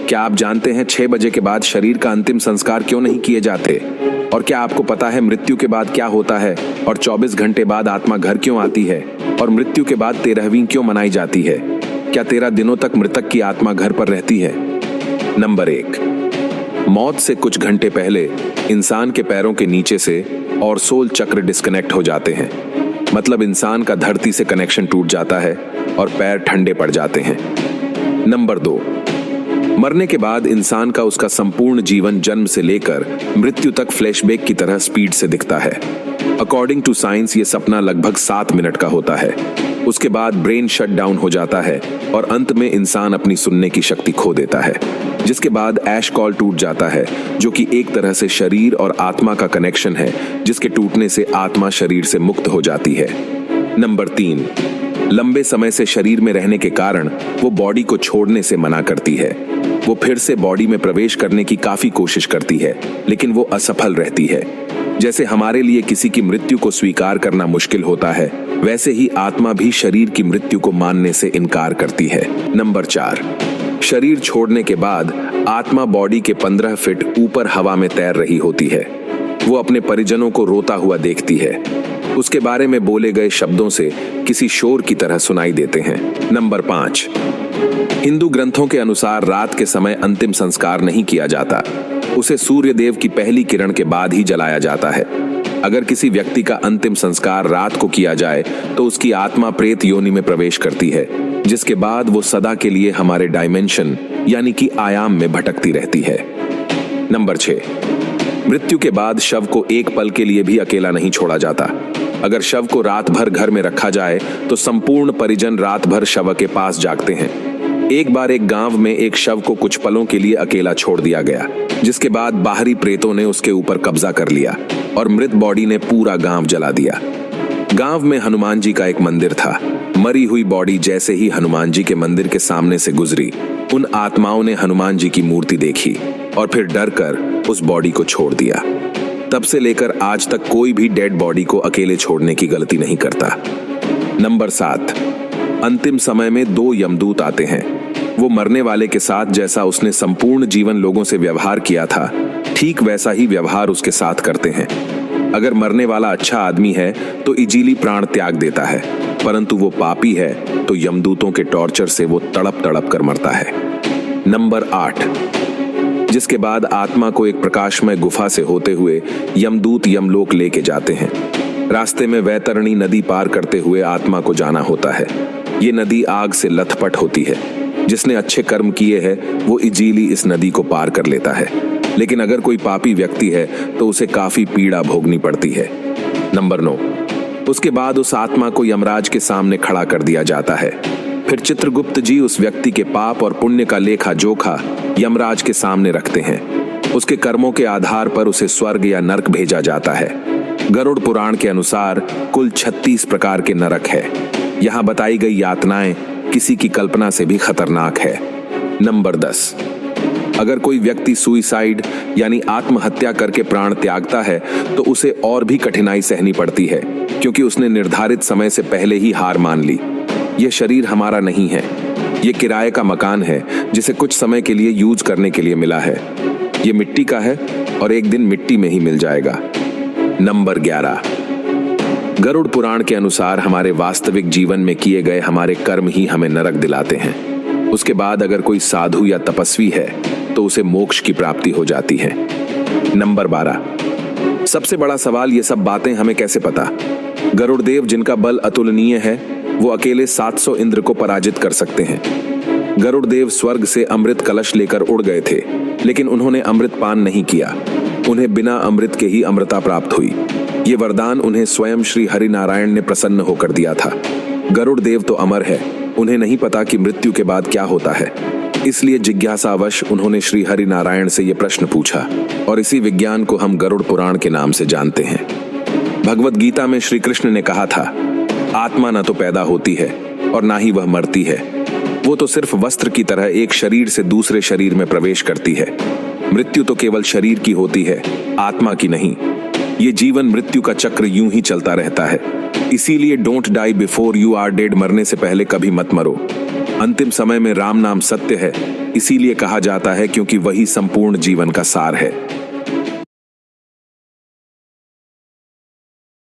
क्या आप जानते हैं 6 बजे के बाद शरीर का अंतिम संस्कार क्यों नहीं किए जाते? और क्या आपको पता है मृत्यु के बाद क्या होता है? और 24 घंटे बाद आत्मा घर क्यों आती है? और मृत्यु के बाद 13वीं क्यों मनाई जाती है? क्या 13 दिनों तक मृतक की आत्मा घर पर रहती है? नंबर 1, मौत से कुछ घंटे पहले इंसान के पैरों के नीचे से और सोल चक्र डिस्कनेक्ट हो जाते हैं। मतलब इंसान का धरती से कनेक्शन टूट जाता है और पैर ठंडे पड़ जाते हैं। नंबर 2, मरने के बाद इंसान का उसका संपूर्ण जीवन जन्म से लेकर मृत्यु तक फ्लैशबैक की तरह स्पीड से दिखता है। अकॉर्डिंग टू साइंस ये सपना लगभग 7 मिनट का होता है। उसके बाद ब्रेन शट डाउन हो जाता है और अंत में इंसान अपनी सुनने की शक्ति खो देता है, जिसके बाद ऐश कॉल टूट जाता है, जो कि एक तरह से शरीर और आत्मा का कनेक्शन है, जिसके टूटने से आत्मा शरीर से मुक्त हो जाती है। नंबर 3, लंबे समय से शरीर में रहने के कारण वो बॉडी को छोड़ने से मना करती है। वो फिर से बॉडी में प्रवेश करने की काफी कोशिश करती है, लेकिन वो असफल रहती है। जैसे हमारे लिए किसी की मृत्यु को स्वीकार करना मुश्किल होता है, वैसे ही आत्मा भी शरीर की मृत्यु को मानने से इनकार करती है। नंबर 4, शरीर छोड़ने के बाद आत्मा बॉडी के 15 फीट ऊपर हवा में तैर रही होती है। वो अपने परिजनों को रोता हुआ देखती है। उसके बारे में बोले गए शब्दों से किसी शोर की तरह सुनाई देते हैं। नंबर 5, हिंदू ग्रंथों के अनुसार रात के समय अंतिम संस्कार नहीं किया जाता। उसे सूर्य देव की पहली किरण के बाद ही जलाया जाता है। अगर किसी व्यक्ति का अंतिम संस्कार रात को किया जाए तो उसकी आत्मा प्रेत योनि में प्रवेश करती है, जिसके बाद वो सदा के लिए हमारे डायमेंशन यानी कि आयाम में भटकती रहती है। नंबर 6, मृत्यु के बाद शव को एक पल के लिए भी अकेला नहीं छोड़ा जाता। अगर शव को रात भर घर में रखा जाए तो संपूर्ण परिजन रात भर शव के पास जागते हैं। एक बार एक गांव में एक शव को कुछ पलों के लिए अकेला छोड़ दिया गया, जिसके बाद बाहरी प्रेतों ने उसके ऊपर कब्जा कर लिया और मृत बॉडी ने पूरा गांव जला दिया। गांव में हनुमान जी का एक मंदिर था। मरी हुई बॉडी जैसे ही हनुमान जी के मंदिर के सामने से गुजरी, उन आत्माओं ने हनुमान जी की मूर्ति देखी और फिर डर कर उस बॉडी को छोड़ दिया। तब से लेकर आज तक कोई भी डेड बॉडी को अकेले छोड़ने की गलती नहीं करता। नंबर 7, अंतिम समय में 2 यमदूत आते हैं। वो मरने वाले के साथ जैसा उसने संपूर्ण जीवन लोगों से व्यवहार किया था, ठीक वैसा ही व्यवहार उसके साथ करते हैं। अगर मरने वाला अच्छा आदमी है तो इजीली प्राण त्याग देता है, परंतु वो पापी है तो यमदूतों के टॉर्चर से वो तड़प तड़प कर मरता है। नंबर 8, जिसके बाद आत्मा को एक प्रकाशमय गुफा से होते हुए यमदूत यमलोक लेके जाते हैं। रास्ते में वैतरणी नदी पार करते हुए आत्मा को जाना होता है। ये नदी आग से लथपथ होती है। जिसने अच्छे कर्म किए हैं वो इजीली इस नदी को पार कर लेता है, लेकिन अगर कोई पापी व्यक्ति है तो उसे काफी पीड़ा भोगनी पड़ती है। नंबर 9, उसके बाद उस आत्मा को यमराज के सामने खड़ा कर दिया जाता है। फिर चित्रगुप्त जी उस व्यक्ति के पाप और पुण्य का लेखा जोखा यमराज के सामने रखते हैं। उसके कर्मों के आधार पर उसे स्वर्ग या नरक भेजा जाता है। गरुड़ पुराण के अनुसार कुल 36 प्रकार के नरक है। यहाँ बताई गई यातनाएं किसी की कल्पना से भी खतरनाक है। नंबर 10, अगर कोई व्यक्ति सुइसाइड यानी आत्महत्या करके प्राण त्यागता है तो उसे और भी कठिनाई सहनी पड़ती है, क्योंकि उसने निर्धारित समय से पहले ही हार मान ली। यह शरीर हमारा नहीं है, ये किराए का मकान है जिसे कुछ समय के लिए यूज करने के लिए मिला है। ये मिट्टी का है और एक दिन मिट्टी में ही मिल जाएगा। नंबर 11, गरुड़ पुराण के अनुसार हमारे वास्तविक जीवन में किए गए हमारे कर्म ही हमें नरक दिलाते हैं। उसके बाद अगर कोई साधु या तपस्वी है तो उसे मोक्ष की प्राप्ति हो जाती है। नंबर 12, सबसे बड़ा सवाल, ये सब बातें हमें कैसे पता? गरुड़ देव जिनका बल अतुलनीय है, वो अकेले 700 इंद्र को पराजित कर सकते हैं। गरुड़ देव स्वर्ग से अमृत कलश लेकर उड़ गए थे, लेकिन उन्होंने अमृत पान नहीं किया। उन्हें बिना अमृत के ही अमृता प्राप्त हुई। ये वरदान उन्हें स्वयं श्री हरि नारायण ने प्रसन्न होकर दिया था। गरुड़ देव तो अमर है, उन्हें नहीं पता कि मृत्यु के बाद क्या होता है। इसलिए जिज्ञासावश उन्होंने श्री हरि नारायण से यह प्रश्न पूछा, और इसी विज्ञान को हम गरुड़ पुराण के नाम से जानते हैं। भगवत गीता में श्री कृष्ण ने कहा था, आत्मा न तो पैदा होती है और ना ही वह मरती है। वो तो सिर्फ वस्त्र की तरह एक शरीर से दूसरे शरीर में प्रवेश करती है। मृत्यु तो केवल शरीर की होती है, आत्मा की नहीं। ये जीवन मृत्यु का चक्र यूं ही चलता रहता है। इसीलिए don't die before you are dead, मरने से पहले कभी मत मरो। अंतिम समय में राम नाम सत्य है, इसीलिए कहा जाता है क्योंकि वही संपूर्ण जीवन का सार है।